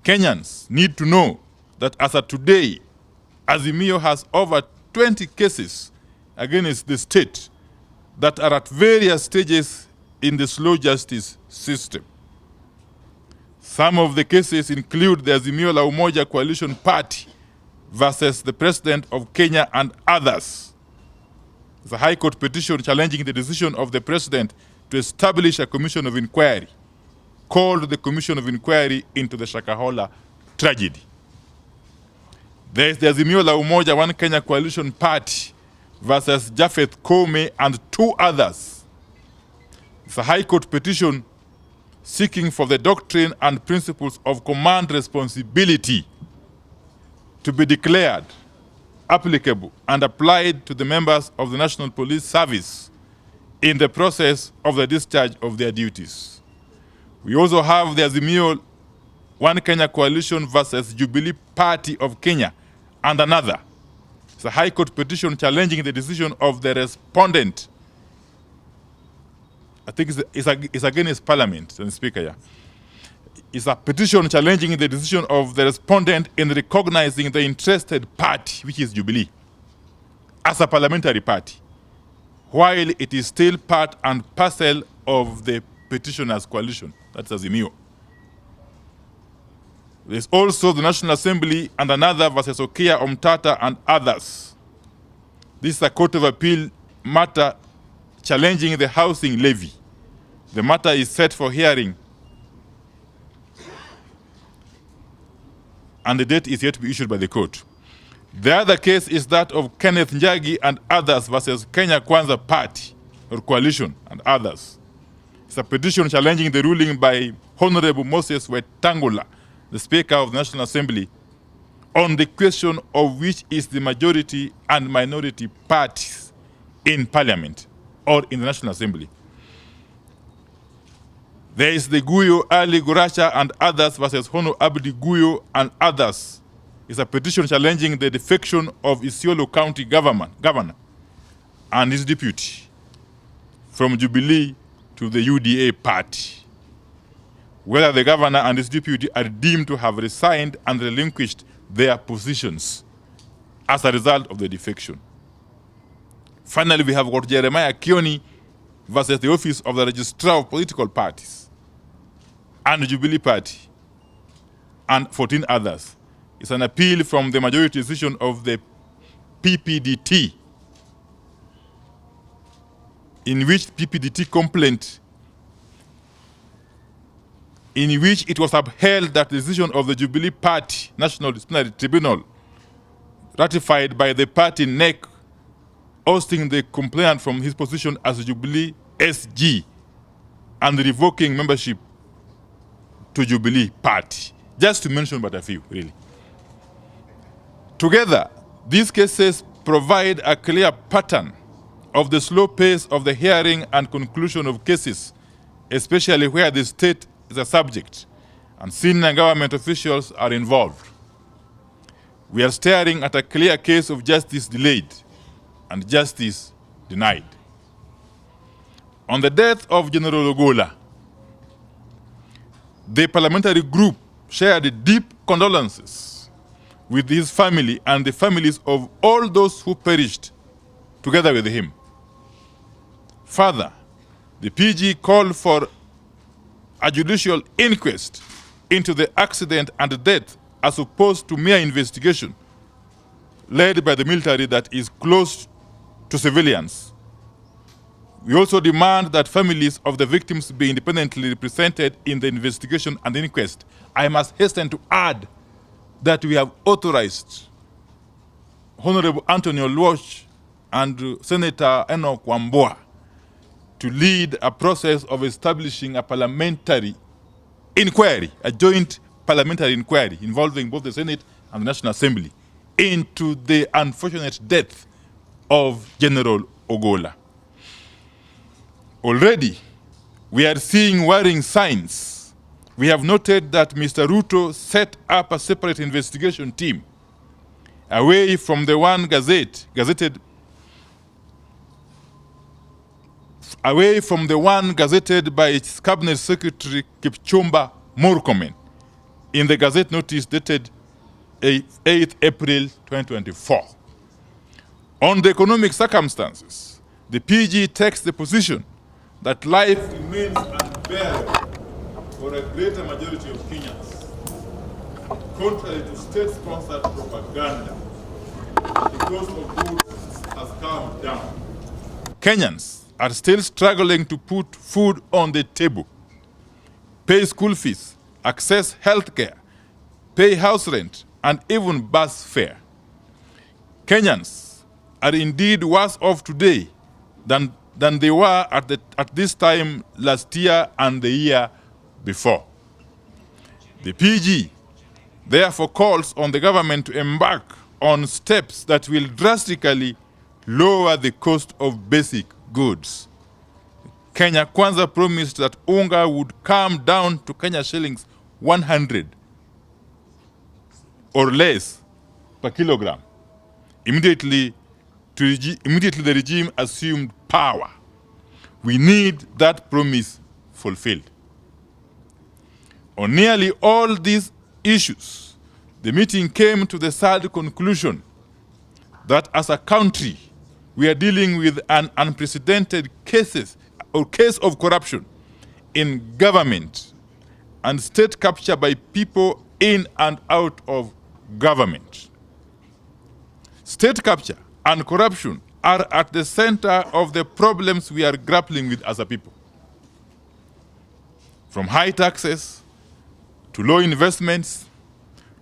Kenyans need to know that as of today, Azimio has over 20 cases against the state that are at various stages in the slow justice system. Some of the cases include the Azimio la Umoja Coalition Party versus the President of Kenya and others. It's a High Court petition challenging the decision of the President to establish a commission of inquiry called the Commission of Inquiry into the Shakahola tragedy. There is the Azimio la Umoja One Kenya Coalition Party versus Japheth Koome and two others. It's a High Court petition seeking for the doctrine and principles of command responsibility to be declared applicable and applied to the members of the National Police Service in the process of the discharge of their duties. We also have the Azimio One Kenya Coalition versus Jubilee Party of Kenya and another. It's a High Court petition challenging the decision of the respondent. I think it's against Parliament, and Speaker. Yeah. It's a petition challenging the decision of the respondent in recognizing the interested party, which is Jubilee, as a parliamentary party, while it is still part and parcel of the petitioner's coalition. That's Azimio. There's also the National Assembly and another versus Okia Omtata and others. This is a Court of Appeal matter challenging the housing levy. The matter is set for hearing, and the date is yet to be issued by the court. The other case is that of Kenneth Njagi and others versus Kenya Kwanza Party or Coalition and others. It's a petition challenging the ruling by Honorable Moses Wetangula, the Speaker of the National Assembly, on the question of which is the majority and minority parties in Parliament or in the National Assembly. There is the Guyo Ali Guracha and others versus Hono Abdi Guyo and others. It's a petition challenging the defection of Isiolo County governor and his deputy from Jubilee to the UDA party. Whether the governor and his deputy are deemed to have resigned and relinquished their positions as a result of the defection. Finally, we have got Jeremiah Kioni versus the Office of the Registrar of Political Parties and the Jubilee Party and 14 others. It's an appeal from the majority decision of the PPDT, in which PPDT complaint, in which it was upheld that the decision of the Jubilee Party National Disciplinary Tribunal, ratified by the party NEC, ousting the complainant from his position as Jubilee SG and revoking membership to Jubilee Party. Just to mention but a few, really. Together, these cases provide a clear pattern of the slow pace of the hearing and conclusion of cases, especially where the state is a subject and senior government officials are involved. We are staring at a clear case of justice delayed and justice denied. On the death of General Ogola, the parliamentary group shared deep condolences with his family and the families of all those who perished together with him. Further, the PG called for a judicial inquest into the accident and death as opposed to mere investigation led by the military that is close to civilians. We also demand that families of the victims be independently represented in the investigation and inquest. I must hasten to add that we have authorized Honorable Anthony Oluoch and Senator Enoch Wamboa to lead a process of establishing a parliamentary inquiry, a joint parliamentary inquiry involving both the Senate and the National Assembly into the unfortunate death of General Ogola. Already, we are seeing worrying signs. We have noted that Mr. Ruto set up a separate investigation team away from the one gazetted by its Cabinet Secretary Kipchumba Murkomen, in the Gazette notice dated 8th April 2024. On the economic circumstances, the PG takes the position that life remains unbearable for a greater majority of Kenyans, contrary to state-sponsored propaganda. The cost of goods has come down. Kenyans are still struggling to put food on the table, pay school fees, access health care, pay house rent, and even bus fare. Kenyans are indeed worse off today than they were at this time last year and the year before. The PG therefore calls on the government to embark on steps that will drastically lower the cost of basic goods. Kenya Kwanza promised that unga would come down to Kenya shillings 100 or less per kilogram. Immediately the regime assumed power. We need that promise fulfilled. On nearly all these issues, the meeting came to the sad conclusion that as a country, we are dealing with an unprecedented case of corruption in government and state capture by people in and out of government. State capture and corruption are at the center of the problems we are grappling with as a people. From high taxes to low investments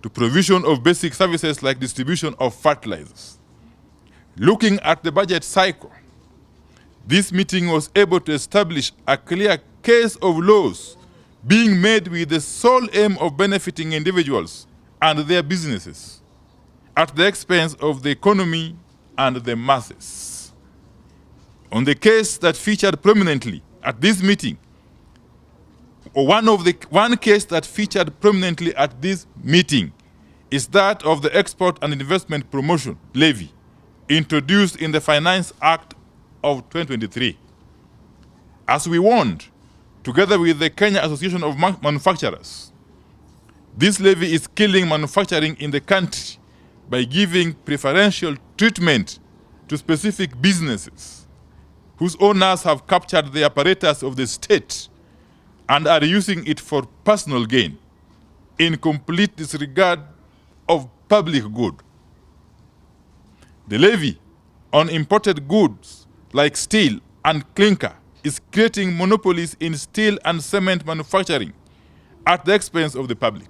to provision of basic services like distribution of fertilizers. Looking at the budget cycle, this meeting was able to establish a clear case of laws being made with the sole aim of benefiting individuals and their businesses at the expense of the economy and the masses. On the case that featured prominently at this meeting, one case that featured prominently at this meeting is that of the Export and Investment Promotion Levy, introduced in the Finance Act of 2023. As we warned, together with the Kenya Association of Manufacturers, this levy is killing manufacturing in the country by giving preferential treatment to specific businesses whose owners have captured the apparatus of the state and are using it for personal gain in complete disregard of public good. The levy on imported goods like steel and clinker is creating monopolies in steel and cement manufacturing at the expense of the public.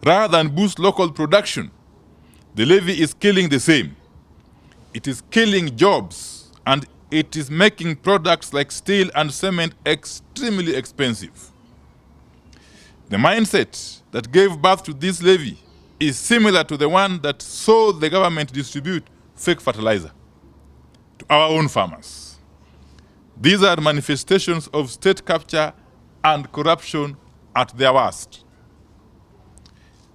Rather than boost local production, the levy is killing the same. It is killing jobs, and it is making products like steel and cement extremely expensive. The mindset that gave birth to this levy is similar to the one that saw the government distribute fake fertilizer to our own farmers. These are manifestations of state capture and corruption at their worst.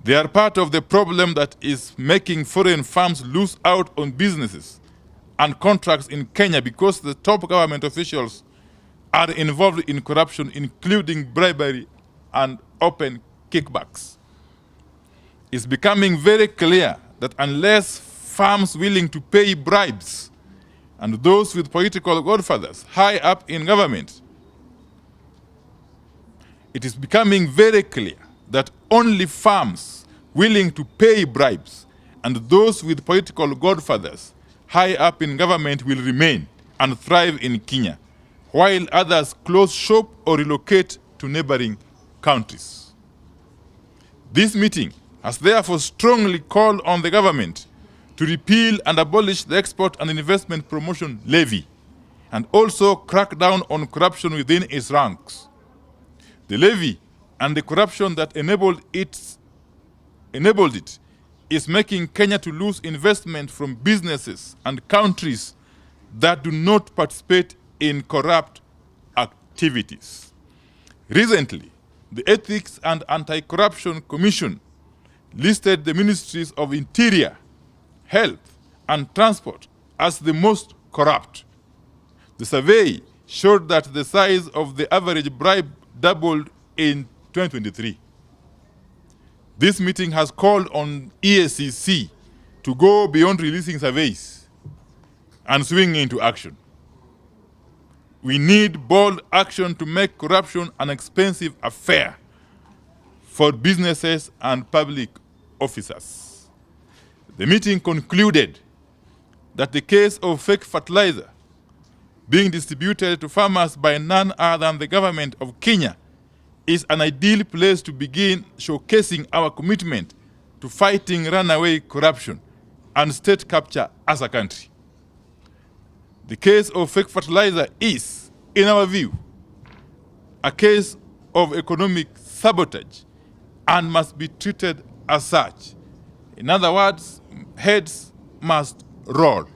They are part of the problem that is making foreign firms lose out on businesses and contracts in Kenya because the top government officials are involved in corruption, including bribery and open kickbacks. It's becoming very clear that unless firms willing to pay bribes and those with political godfathers high up in government, it is becoming very clear that only firms willing to pay bribes and those with political godfathers high up in government will remain and thrive in Kenya, while others close shop or relocate to neighboring countries. This meeting has therefore strongly called on the government to repeal and abolish the Export and Investment Promotion Levy and also crack down on corruption within its ranks. The levy and the corruption that enabled it is making Kenya to lose investment from businesses and countries that do not participate in corrupt activities. Recently, the Ethics and Anti-Corruption Commission listed the ministries of Interior, Health, and Transport as the most corrupt. The survey showed that the size of the average bribe doubled in 2023. This meeting has called on EACC to go beyond releasing surveys and swing into action. We need bold action to make corruption an expensive affair for businesses and public officers. The meeting concluded that the case of fake fertilizer being distributed to farmers by none other than the government of Kenya is an ideal place to begin showcasing our commitment to fighting runaway corruption and state capture as a country. The case of fake fertilizer is, in our view, a case of economic sabotage and must be treated as such. In other words, heads must roll.